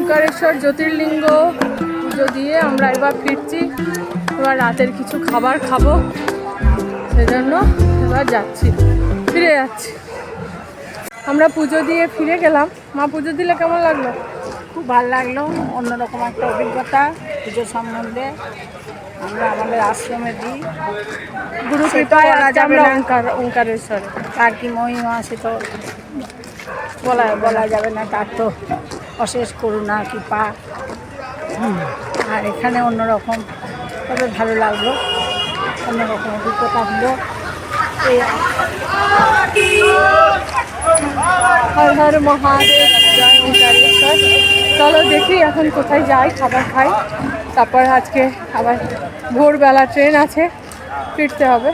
ওঙ্কারেশ্বর জ্যোতির্লিঙ্গ পুজো দিয়ে আমরা এবার ফিরছি। এবার রাতের কিছু খাবার খাবো, সেজন্য এবার ফিরে যাচ্ছি। আমরা পুজো দিয়ে ফিরে গেলাম। মা, পুজো দিলে কেমন লাগলো? খুব ভালো লাগলো, অন্যরকম একটা অভিজ্ঞতা পুজো সম্বন্ধে। আমরা আমাদের আশ্রমে দিই, গুরু কৃপায় আজকে আমরা ওঙ্কারেশ্বরে। তার কি মহিমা সে তো বলা যাবে না, তার তো অশেষ করুণা কৃপা। আর এখানে অন্যরকম, তবে ভালো লাগলো, অন্যরকম অভিজ্ঞতা হলো। হর হর মহাদেব, জয় ওঙ্কারেশ্বর। চলো দেখি এখন কোথায় যাই, খাবার খাই, তারপর আজকে আবার ভোরবেলা ট্রেন আছে, ফিরতে হবে।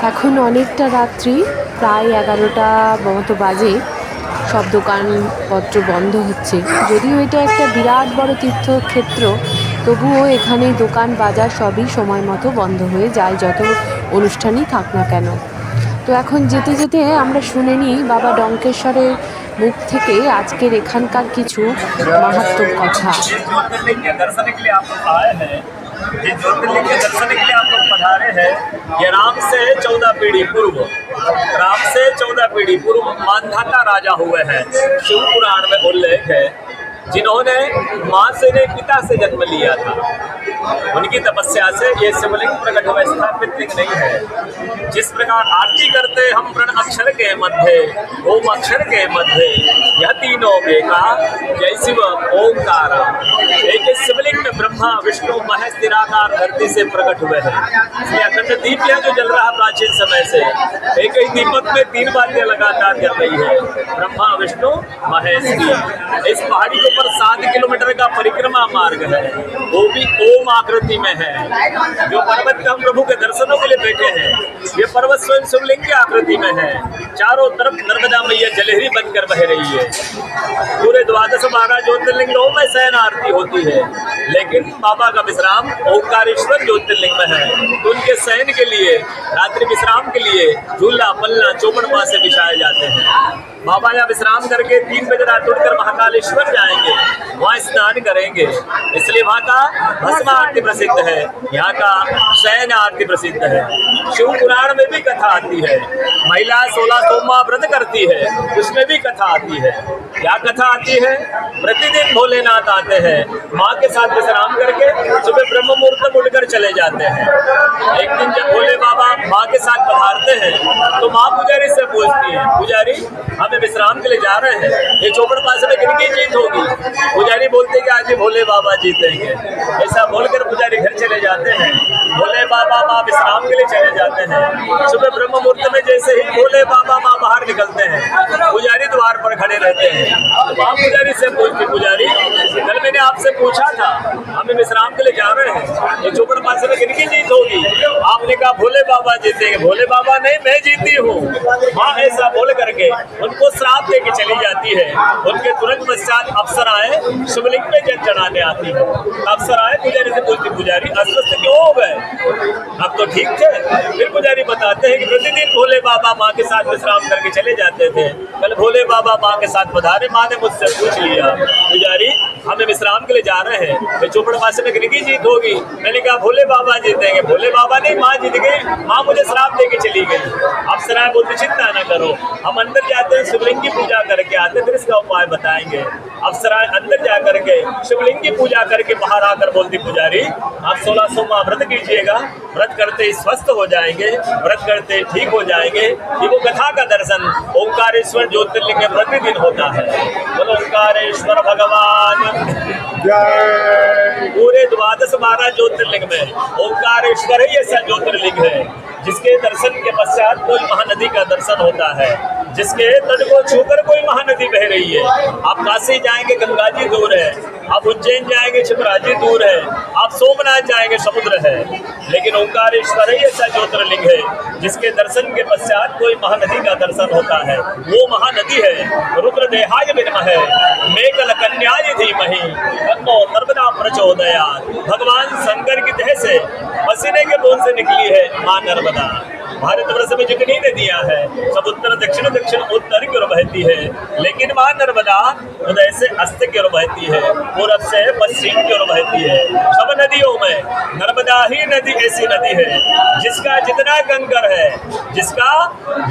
এখন অনেকটা রাত্রি, প্রায় 11টা মতো বাজে। সব দোকানপত্র বন্ধ হচ্ছে। যদিও এটা একটা বিরাট বড় তীর্থক্ষেত্র, তবুও এখানে দোকান বাজার সবই সময় মতো বন্ধ হয়ে যায়, যত অনুষ্ঠানই থাক না কেন। তো এখন যেতে যেতে আমরা শুনে নিই বাবা ডঙ্কেশ্বরের মুখ থেকে আজকের এখানকার কিছু মাহাত্ম্য কথা। जिस ज्योतिर्लिंग के दर्शन के लिए आप लोग पधारे हैं, ये राम से 14 पीढ़ी पूर्व मानधाता राजा हुए हैं। शिव पुराण में उल्लेख है, जिन्होंने माँ से ने पिता से जन्म लिया था। उनकी तपस्या से ये शिवलिंग प्रकट हुआ, स्थापित लिंग नहीं है। जिस प्रकार आरती करते हम प्रण अक्षर के मध्य, ओम अक्षर के मध्य, यह तीनों एका, जय शिव ओंकार। एक शिवलिंग में ब्रह्मा विष्णु महेश निराकार धरती से प्रकट हुए हैं। ये अखंड दीप है जो जल रहा प्राचीन समय से। एक ही दीपक में 3 बातें लगातार जल रही है, ब्रह्मा विष्णु महेश की। इस पहाड़ी के ऊपर 7 किलोमीटर का परिक्रमा मार्ग है, वो भी ओम आकृति में है। जो पर्वत पे हम प्रभु के दर्शनों के लिए बैठे हैं, ये पर्वत स्वयं शिवलिंग की आकृति में है। चारों तरफ नर्मदा मैया जलहरी बनकर बह रही है। पूरे 12 ज्योतिर्लिंगों में शयन आरती होती है, लेकिन बाबा का विश्राम ओंकारेश्वर ज्योतिर्लिंग में है। तो उनके शयन के लिए, रात्रि विश्राम के लिए झूला पल्ला चौपड़ से बिछाए जाते हैं। बाबा यहाँ विश्राम करके 3 बजे रात उठकर महाकालेश्वर जाएंगे, वहाँ स्नान करेंगे। इसलिए वहाँ का भस्म आरती प्रसिद्ध है, यहाँ का शयन आरती प्रसिद्ध है। शिव पुराण में भी कथा आती है, महिला 16 सोमवार व्रत करती है, उसमें भी कथा आती है। क्या कथा आती है? प्रतिदिन भोलेनाथ आते हैं, माँ के साथ विश्राम करके सुबह ब्रह्म मुहूर्त में उठकर चले जाते हैं। एक दिन जब भोले बाबा माँ के साथ पधारते हैं, तो माँ पुजारी से पूछती है, पुजारी हमें विश्राम के लिए जा रहे हैं, ये चौपड़ पास में किनकी जीत होगी? पुजारी बोलते कि आज भोले बाबा जीतेंगे। ऐसा बोलकर पुजारी घर चले जाते हैं। भोले बाबा माँ विश्राम के लिए चले जाते हैं। सुबह ब्रह्म मुहूर्त में जैसे ही भोले बाबा माँ बाहर निकलते हैं, पुजारी द्वार पर खड़े रहते हैं। माँ पुजारी से पूछती, पुजारी कल मैंने आपसे पूछा था, हमें विश्राम के लिए जा रहे हैं, ये चौपड़ पास में किनकी जीत होगी? आपने कहा भोले बाबा जीतेंगे। भोले बाबा नहीं, मैं जीती हूँ। माँ ऐसा बोल करके उनको श्राप दे के चली जाती है। उनके तुरंत पश्चात अप्सराएं शिवलिंग पे जल चढ़ाने आती है। अप्सराएं पुजारी से पूछती, पुजारी अस्वस्थ क्यों हो गए? अब तो ठीक थे। फिर पुजारी बताते हैं कि प्रतिदिन भोले बाबा माँ के साथ विश्राम करके चले जाते थे, कल भोले बाबा माँ के साथ पधारे। माँ ने मुझसे पूछ लिया, पुजारी हमें विश्राम के लिए जा रहे हैं, तो चौपड़ पासे में किनकी जीत होगी? मैंने कहा भोले बाबा जीतेंगे। भोले बाबा नहीं, माँ जीत गई। माँ मुझे श्राप दे के चली गई। अप्सराएं बोलती, चिंता न करो, हम अंदर जाते हैं, शिवलिंग की पूजा करके आते, फिर इसका उपाय बताएंगे। अप्सराएं अंदर जा करके शिवलिंग की पूजा करके बाहर आकर बोलती, पुजारी आप 16 सोमवार व्रत कीजिएगा, व्रत करते ही स्वस्थ हो जाएंगे, व्रत करते ही ठीक हो जाएंगे। ये वो कथा का दर्शन ओंकारेश्वर ज्योतिर्लिंग में प्रतिदिन होता है। बोलो ओंकारेश्वर भगवान जय। पूरे 12 ज्योतिर्लिंग में ओंकारेश्वर ही ऐसा ज्योतिर्लिंग है जिसके दर्शन के पश्चात कोई महानदी का दर्शन होता है, जिसके तट को छूकर कोई महानदी बह रही है। आप काशी जाएंगे, गंगा जी दूर है। आप उज्जैन जाएंगे, शिप्रा जी दूर है। आप सोमनाथ जाएंगे, समुद्र है। लेकिन ओंकारेश्वर ही ऐसा ज्योतिर्लिंग है जिसके दर्शन के पश्चात कोई महानदी का दर्शन होता है। वो महानदी है रुद्रदेहाय विद्महे मेघल कन्याय धीमहि तन्नो नर्मदा प्रचोदयात्। भगवान शंकर की देह से पसीने के बूंद से निकली है मां नर्मदा। भारतवर्ष में जितनी नदियां हैं सब उत्तर दक्षिण दक्षिण उत्तर की ओर बहती है, लेकिन मां नर्मदा उदय से अस्त की ओर बहती है, पूरब से पश्चिम की ओर बहती है। सब नदियों में नर्मदा ही नदी ऐसी नदी है जिसका जितना कंकर है, जिसका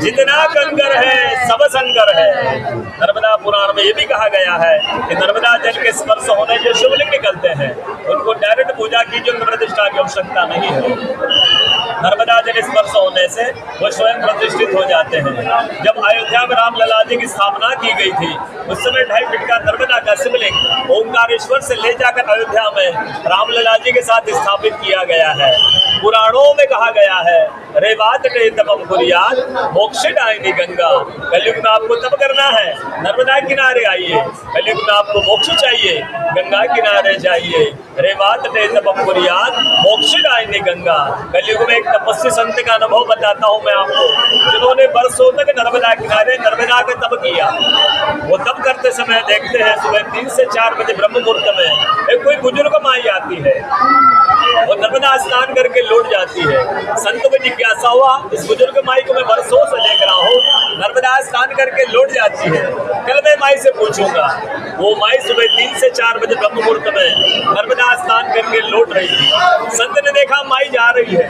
जितना कंकर है सब संकर है। नर्मदा पुराण में ये भी कहा गया है कि नर्मदा जल के स्पर्श होने जो शिवलिंग निकलते हैं उनको डायरेक्ट पूजा की जो प्रतिष्ठा की आवश्यकता नहीं है। नर्मदा जल स्पर्श होने से वो स्वयं प्रतिष्ठित हो जाते हैं। जब अयोध्या में रामलला जी की स्थापना की गई थी उस समय 2.5 फीट का नर्मदा का शिवलिंग ओंकारेश्वर से ले जाकर अयोध्या में रामलला जी के साथ स्थापित किया गया है। पुराणों में कहा गया है रेवात तपम कुरियात मोक्षदायिनी गंगा। कलयुग में आपको तप करना है, नर्मदा किनारे आइए। कलयुग में आपको मोक्ष चाहिए, गंगा किनारे जाइए। रेवात तपम कुरियात मोक्षदायिनी गंगा। कलयुग में एक तपस्वी संत का अनुभव बताता हूँ मैं आपको, जिन्होंने बरसों तक नर्मदा किनारे नर्मदा का तप किया। वो तप करते समय देखते हैं सुबह 3 से 4 बजे ब्रह्म मुहूर्त में एक कोई बुजुर्ग माई आती है, वो नर्मदा स्नान करके लौट जाती है। संत को जिज्ञासा हुआ, इस बुजुर्ग माई को मैं बरसों से देख रहा हूँ, नर्मदा स्नान करके लौट जाती है, कल मैं माई से पूछूंगा। वो माई सुबह 3 से 4 बजे ब्रह्म मुहूर्त में नर्मदा स्नान करके लौट रही थी। संत ने देखा माई जा रही है,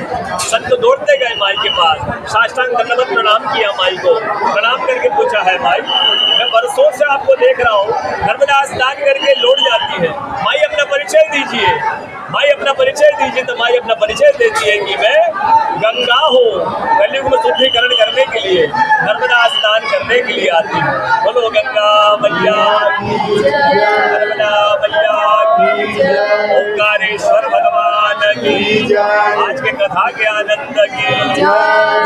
संत दौड़ते गए माई के पास, साष्टांग दंडवत प्रणाम किया माई को, प्रणाम करके पूछा है माई मैं बरसों से आपको देख रहा हूँ, नर्मदा स्नान करके लौट जाती है, माई अपना परिचय दीजिए। माई अपना परिचय दीजिए। तो माई अपना परिचय देती है कि मैं गंगा हूँ, कलयुग में शुद्धिकरण करने के लिए, नर्मदा स्नान करने के लिए आती हूँ। बोलो गंगा मैया की जय, नर्मदा मैया की जय, ओंकारेश्वर भगवान की जय, आज के कथा के आनंद की जय,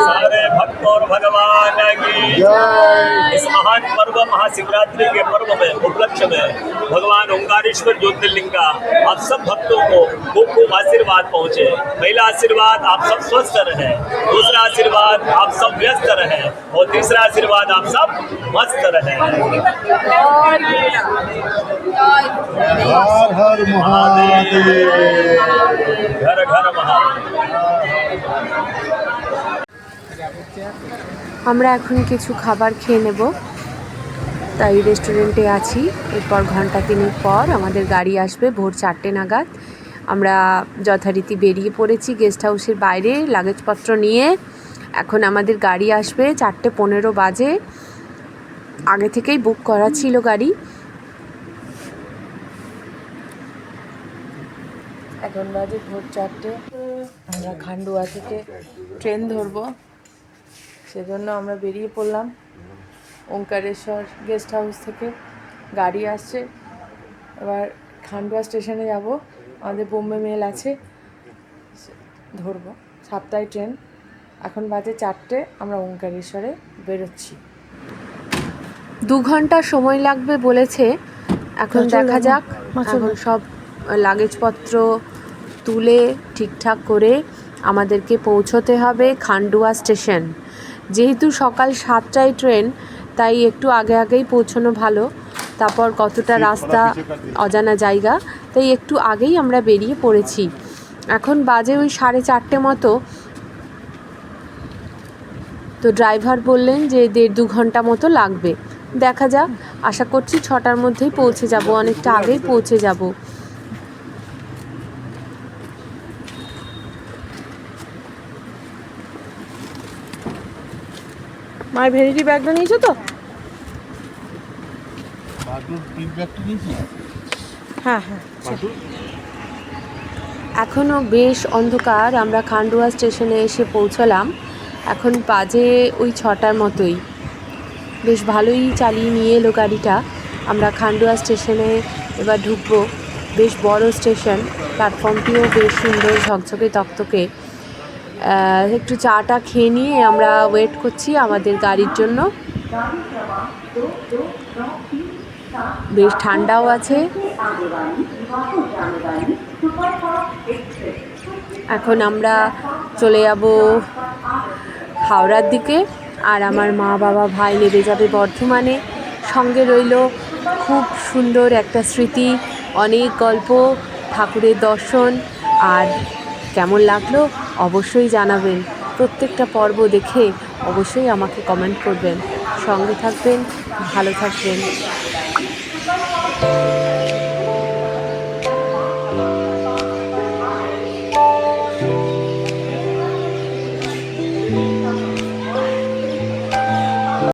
सारे भक्त और भगवान की जय। इस महान पर्व महाशिवरात्रि के पर्व में उपलक्ष्य में भगवान ओंकारेश्वर ज्योतिर्लिंग का आप सब भक्तों को खूब खूब आशीर्वाद पहुँचे। पहला आशीर्वाद आप सब स्वस्थ रहें, दूसरा आशीर्वाद आप सब व्यस्त रहें, और तीसरा आशीर्वाद आप सब मस्त रहें। हर हर महादेव, घर घर महादेव। আমরা এখন কিছু খাবার খেয়ে নেব, তাই রেস্টুরেন্টে আছি। এরপর ঘন্টা 3 পর আমাদের গাড়ি আসবে ভোর 4টে নাগাদ। আমরা যথারীতি বেরিয়ে পড়েছি গেস্ট হাউসের বাইরে লাগেজপত্র নিয়ে। এখন আমাদের গাড়ি আসবে 4:15 বাজে, আগে থেকেই বুক করা ছিল গাড়ি। এখন বাজে ভোর 4টে। আমরা খান্ডুয়া থেকে ট্রেন ধরবো, সেজন্য আমরা বেরিয়ে পড়লাম। ওঙ্কারেশ্বর গেস্ট হাউস থেকে গাড়ি আসছে, এবার খান্ডুয়া স্টেশনে যাব। আমাদের বোম্বে মেল আছে, ধরবো 7টায় ট্রেন। এখন বাজে 4টে, আমরা ওঙ্কারেশ্বরে বেরোচ্ছি। 2 ঘন্টা সময় লাগবে বলেছে, এখন দেখা যাক। এখন সব লাগেজপত্র তুলে ঠিকঠাক করে আমাদেরকে পৌঁছতে হবে খান্ডুয়া স্টেশন। যেহেতু সকাল 7টায় ট্রেন, তাই একটু আগে আগেই পৌঁছানো ভালো। তারপর কতটা রাস্তা অজানা জায়গা, তাই একটু আগেই আমরা বেরিয়ে পড়েছি। এখন বাজে ওই 4:30 মতো। তো ড্রাইভার বললেন যে 1.5-2 ঘন্টা মতো লাগবে। দেখা যাক, আশা করছি 6টার মধ্যেই পৌঁছে যাব, অনেকটা আগেই পৌঁছে যাব। মায়ের ভ্যানিটি ব্যাগটা নিয়েছো তো? হ্যাঁ হ্যাঁ। এখনও বেশ অন্ধকার। আমরা খান্ডুয়া স্টেশনে এসে পৌঁছলাম। এখন বাজে ওই 6টার মতোই। বেশ ভালোই চালিয়ে নিয়ে এলো গাড়িটা। আমরা খান্ডুয়া স্টেশনে এবার ঢুকবো। বেশ বড় স্টেশন, প্ল্যাটফর্মটিও বেশ সুন্দর, ঝকঝকে তকতকে। একটু চাটা খেয়ে নিয়ে আমরা ওয়েট করছি আমাদের গাড়ির জন্য। বেশ ঠান্ডাও আছে। এখন আমরা চলে যাব হাওড়ার দিকে, আর আমার মা বাবা ভাই নেমে যাবে বর্ধমানে। সঙ্গে রইল খুব সুন্দর একটা স্মৃতি, অনেক গল্প, ঠাকুরের দর্শন। আর কেমন লাগলো অবশ্যই জানাবেন। প্রত্যেকটা পর্ব দেখে অবশ্যই আমাকে কমেন্ট করবেন। সঙ্গে থাকবেন, ভালো থাকবেন।